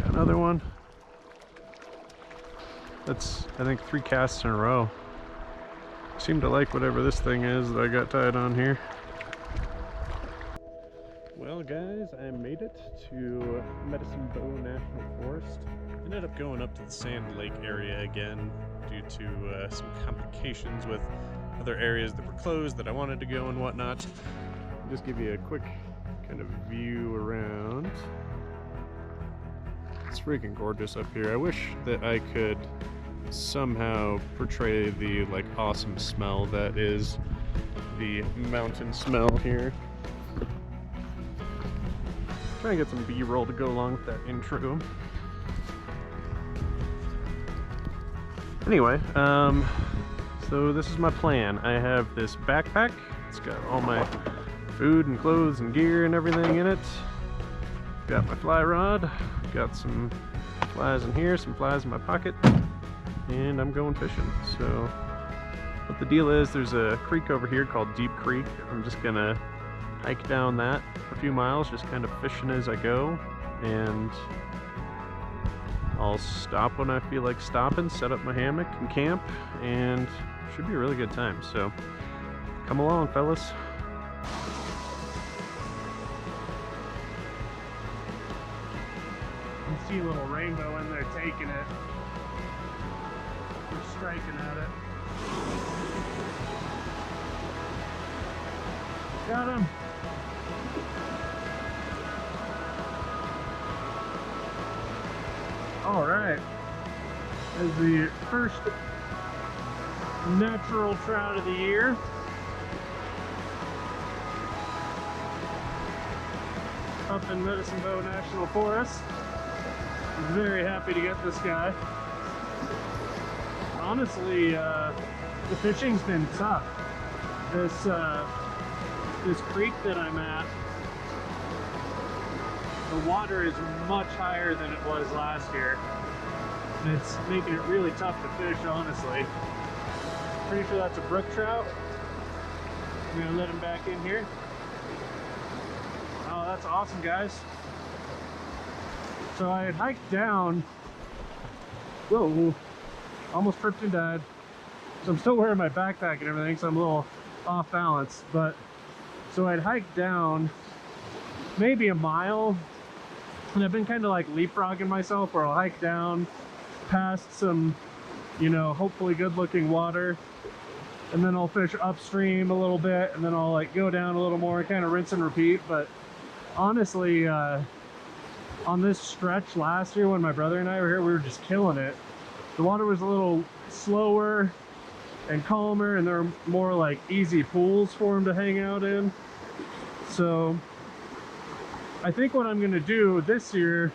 Got another one. That's, I think, 3 casts in a row. Seem to like whatever this thing is that I got tied on here. Well guys, I made it to Medicine Bow National Forest. Ended up going up to the Sand Lake area again due to some complications with other areas that were closed that I wanted to go and whatnot. I'll just give you a quick kind of view around. It's freaking gorgeous up here. I wish that I could somehow portray the like awesome smell that is the mountain smell here. Try and get some B-roll to go along with that intro. Anyway, so this is my plan. I have this backpack. It's got all my food and clothes and gear and everything in it. Got my fly rod. Got some flies in here, some flies in my pocket. And I'm going fishing. So what the deal is, there's a creek over here called Deep Creek. I'm just gonna hike down that a few miles, just kind of fishing as I go, and I'll stop when I feel like stopping, set up my hammock and camp, and should be a really good time. So come along, fellas. You can see a little rainbow in there taking it. We're striking at it. Got him. All right. As the first natural trout of the year. Up in Medicine Bow National Forest. I'm very happy to get this guy. Honestly, the fishing's been tough. This creek that I'm at, the water is much higher than it was last year. And it's making it really tough to fish, honestly. Pretty sure that's a brook trout. I'm gonna let him back in here. Oh, that's awesome, guys. So I had hiked down. Whoa, almost tripped and died. So I'm still wearing my backpack and everything, so I'm a little off balance. But so I'd hiked down maybe a mile, and I've been kind of like leapfrogging myself, where I'll hike down past some, you know, hopefully good looking water, and then I'll fish upstream a little bit, and then I'll like go down a little more, kind of rinse and repeat. But honestly, on this stretch last year when my brother and I were here, we were just killing it. The water was a little slower and calmer, and there were more like easy pools for him to hang out in. So I think what I'm going to do this year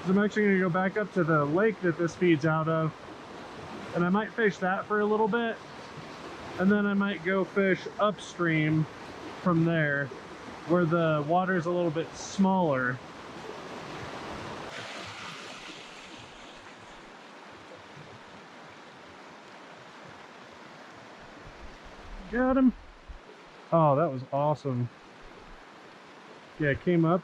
is I'm actually going to go back up to the lake that this feeds out of, and I might fish that for a little bit, and then I might go fish upstream from there where the water is a little bit smaller. Got him. Oh, that was awesome. Yeah, it came up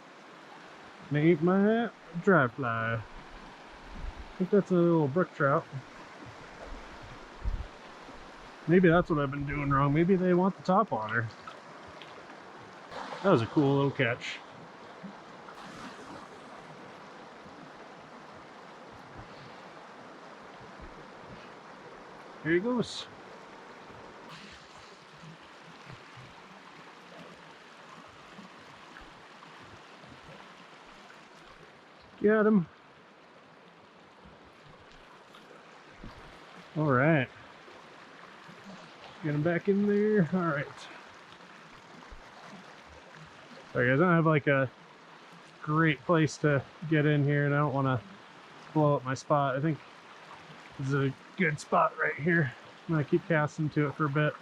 and ate my dry fly. I think that's a little brook trout. Maybe that's what I've been doing wrong. Maybe they want the top water. That was a cool little catch. Here he goes. Got him. All right. Get him back in there. All right. Sorry guys, I don't have like a great place to get in here, and I don't want to blow up my spot. I think this is a good spot right here. I'm gonna keep casting to it for a bit.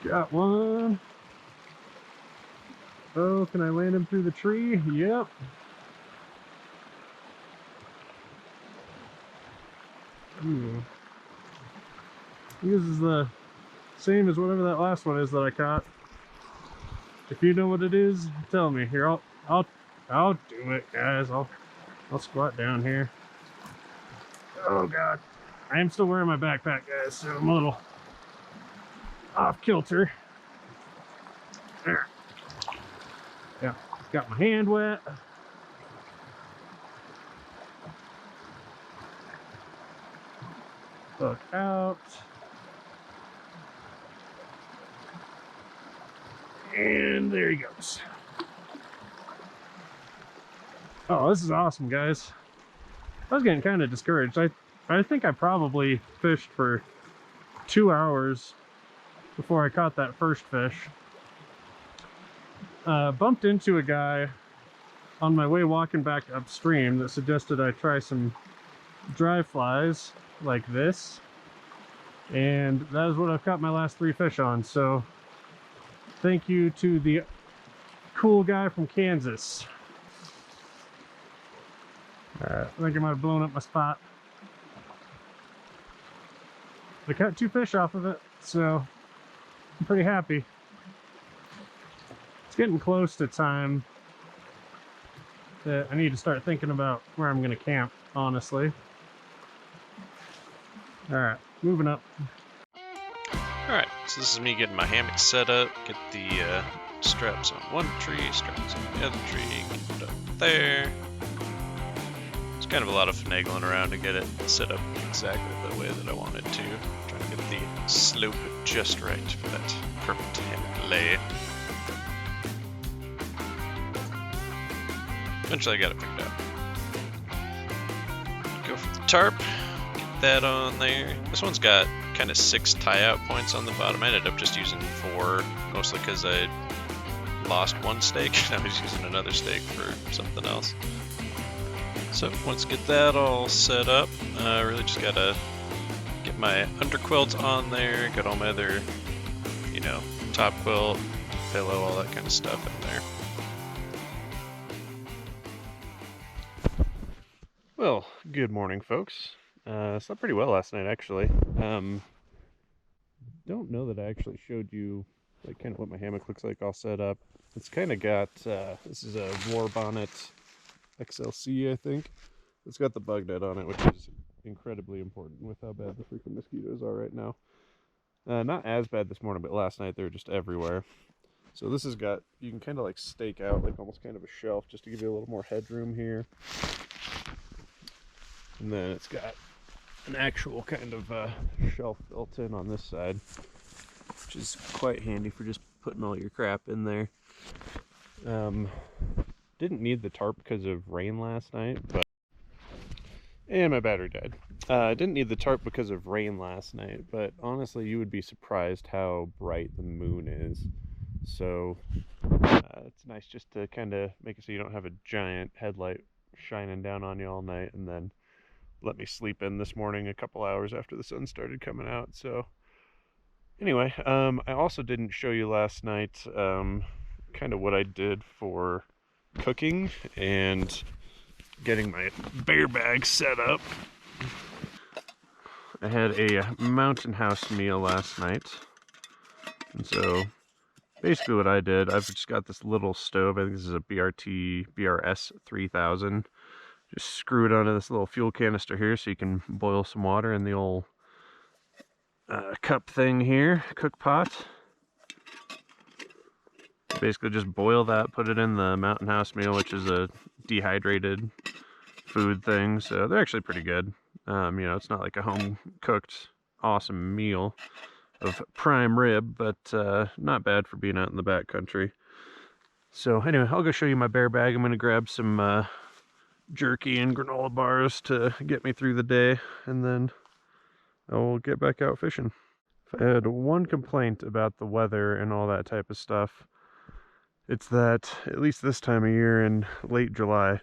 Got one. Oh, can I land him through the tree? Yep. Ooh. He uses the Same as whatever that last one is that I caught. If you know what it is, tell me. Here, I'll do it, guys. I'll squat down here. Oh God, I am still wearing my backpack, guys, so I'm a little off kilter. There. Yeah, got my hand wet. Hook out. And there he goes. Oh, this is awesome, guys. I was getting kind of discouraged. I think I probably fished for 2 hours before I caught that first fish. Bumped into a guy on my way walking back upstream that suggested I try some dry flies like this. And that is what I've caught my last 3 fish on. So thank you to the cool guy from Kansas. Alright, I think I might have blown up my spot. I caught 2 fish off of it, so I'm pretty happy. It's getting close to time that I need to start thinking about where I'm going to camp, honestly. Alright, moving up. Alright, so this is me getting my hammock set up, get the straps on one tree, straps on the other tree, get it up there. It's kind of a lot of finagling around to get it set up exactly the way that I want it to. Trying to get the slope just right for that perfect hammock lay. Eventually I got it picked out. Go for the tarp, get that on there. This one's got kind of 6 tie-out points on the bottom. I ended up just using 4, mostly because I lost one stake and I was using another stake for something else. So once I get that all set up, I really just gotta get my underquilts on there, got all my other, you know, top quilt, pillow, all that kind of stuff in there. Well, good morning, folks. Slept pretty well last night, actually. Don't know that I actually showed you like kind of what my hammock looks like all set up. It's kind of got, this is a War Bonnet XLC, I think. It's got the bug net on it, which is incredibly important with how bad the freaking mosquitoes are right now. Not as bad this morning, but last night they were just everywhere. So this has got, you can kind of like stake out like almost kind of a shelf just to give you a little more headroom here. And then it's got an actual kind of shelf built in on this side, which is quite handy for just putting all your crap in there. Didn't need the tarp because of rain last night, but and my battery died. Didn't need the tarp because of rain last night, but honestly you would be surprised how bright the moon is. So it's nice just to kind of make it so you don't have a giant headlight shining down on you all night and then let me sleep in this morning a couple hours after the sun started coming out. So anyway, I also didn't show you last night kind of what I did for cooking and getting my bear bag set up. I had a mountain house meal last night, and so basically what I did, I've just got this little stove. I think this is a BRS 3000. Just screw it onto this little fuel canister here so you can boil some water in the old cup thing here, cook pot. Basically just boil that, put it in the Mountain House meal, which is a dehydrated food thing. So they're actually pretty good. You know, it's not like a home cooked awesome meal of prime rib, but not bad for being out in the backcountry. So anyway, I'll go show you my bear bag. I'm going to grab some jerky and granola bars to get me through the day, and then I'll get back out fishing. If I had one complaint about the weather and all that type of stuff, it's that at least this time of year in late July,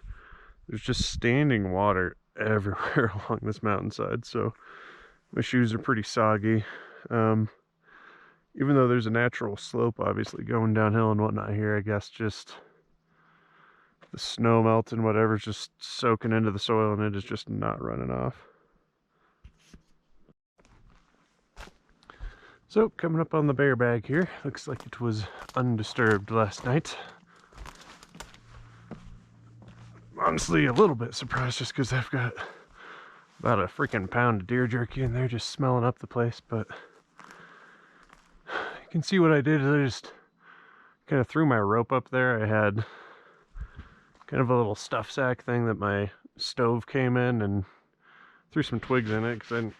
there's just standing water everywhere along this mountainside, so my shoes are pretty soggy. Even though there's a natural slope obviously going downhill and whatnot here, I guess just the snow melting, whatever's just soaking into the soil and it is just not running off. So, coming up on the bear bag here. Looks like it was undisturbed last night. Honestly, a little bit surprised just because I've got about a freaking pound of deer jerky in there just smelling up the place, but you can see what I did is I just kind of threw my rope up there. I had kind of a little stuff sack thing that my stove came in and threw some twigs in it because I didn't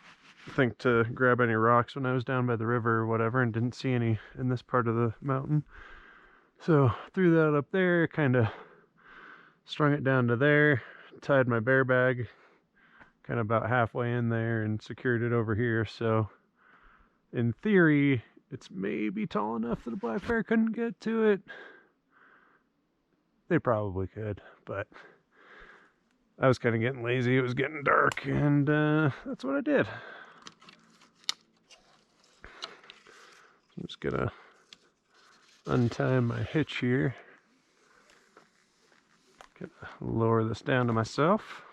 think to grab any rocks when I was down by the river or whatever and didn't see any in this part of the mountain. So threw that up there, kind of strung it down to there, tied my bear bag kind of about halfway in there and secured it over here. So in theory, it's maybe tall enough that a black bear couldn't get to it. They probably could, but I was kind of getting lazy. It was getting dark, and that's what I did. I'm just gonna untie my hitch here. Gonna lower this down to myself.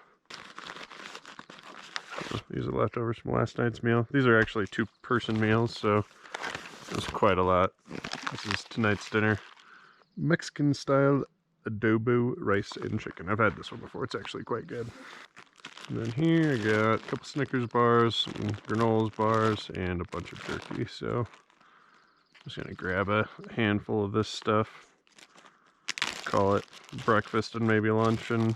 These are leftovers from last night's meal. These are actually 2-person meals, so it's quite a lot. This is tonight's dinner. Mexican style adobo rice and chicken. I've had this one before. It's actually quite good. And then here I got a couple Snickers bars, some granola bars, and a bunch of jerky. So I'm just gonna grab a handful of this stuff, call it breakfast and maybe lunch, and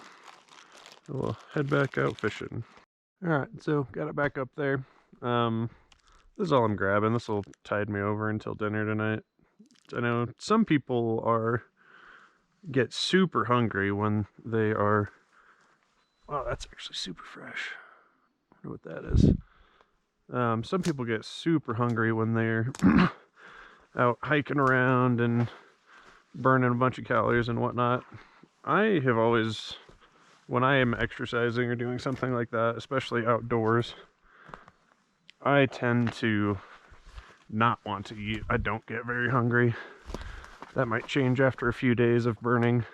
we'll head back out fishing. Alright, so got it back up there. This is all I'm grabbing. This will tide me over until dinner tonight. I know some people get super hungry when they are... Oh, that's actually super fresh. I wonder what that is. Some people get super hungry when they're out hiking around and burning a bunch of calories and whatnot. I have always, when I am exercising or doing something like that, especially outdoors, I tend to not want to eat. I don't get very hungry. That might change after a few days of burning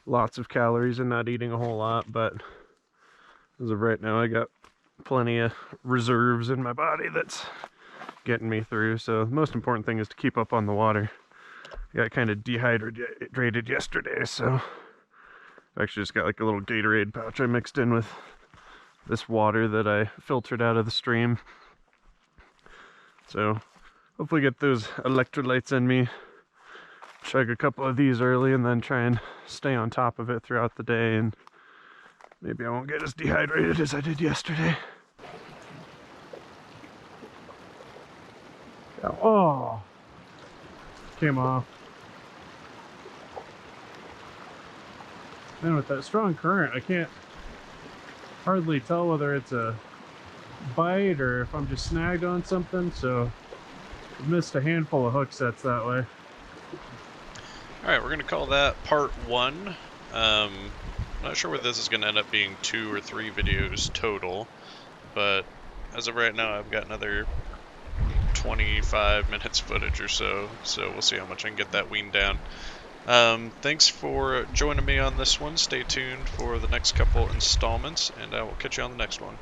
lots of calories and not eating a whole lot, but as of right now I got plenty of reserves in my body that's getting me through. So the most important thing is to keep up on the water. I got kind of dehydrated yesterday, so I actually just got like a little Gatorade pouch I mixed in with this water that I filtered out of the stream. So hopefully get those electrolytes in me, chug a couple of these early, and then try and stay on top of it throughout the day, and maybe I won't get as dehydrated as I did yesterday. Oh, came off. Man, with that strong current, I can't hardly tell whether it's a bite or if I'm just snagged on something, so I missed a handful of hook sets that way. Alright, we're going to call that part 1. Not sure whether this is going to end up being 2 or 3 videos total, but as of right now I've got another 25 minutes footage or so we'll see how much I can get that weaned down. Thanks for joining me on this one. Stay tuned for the next couple installments, and I will catch you on the next one.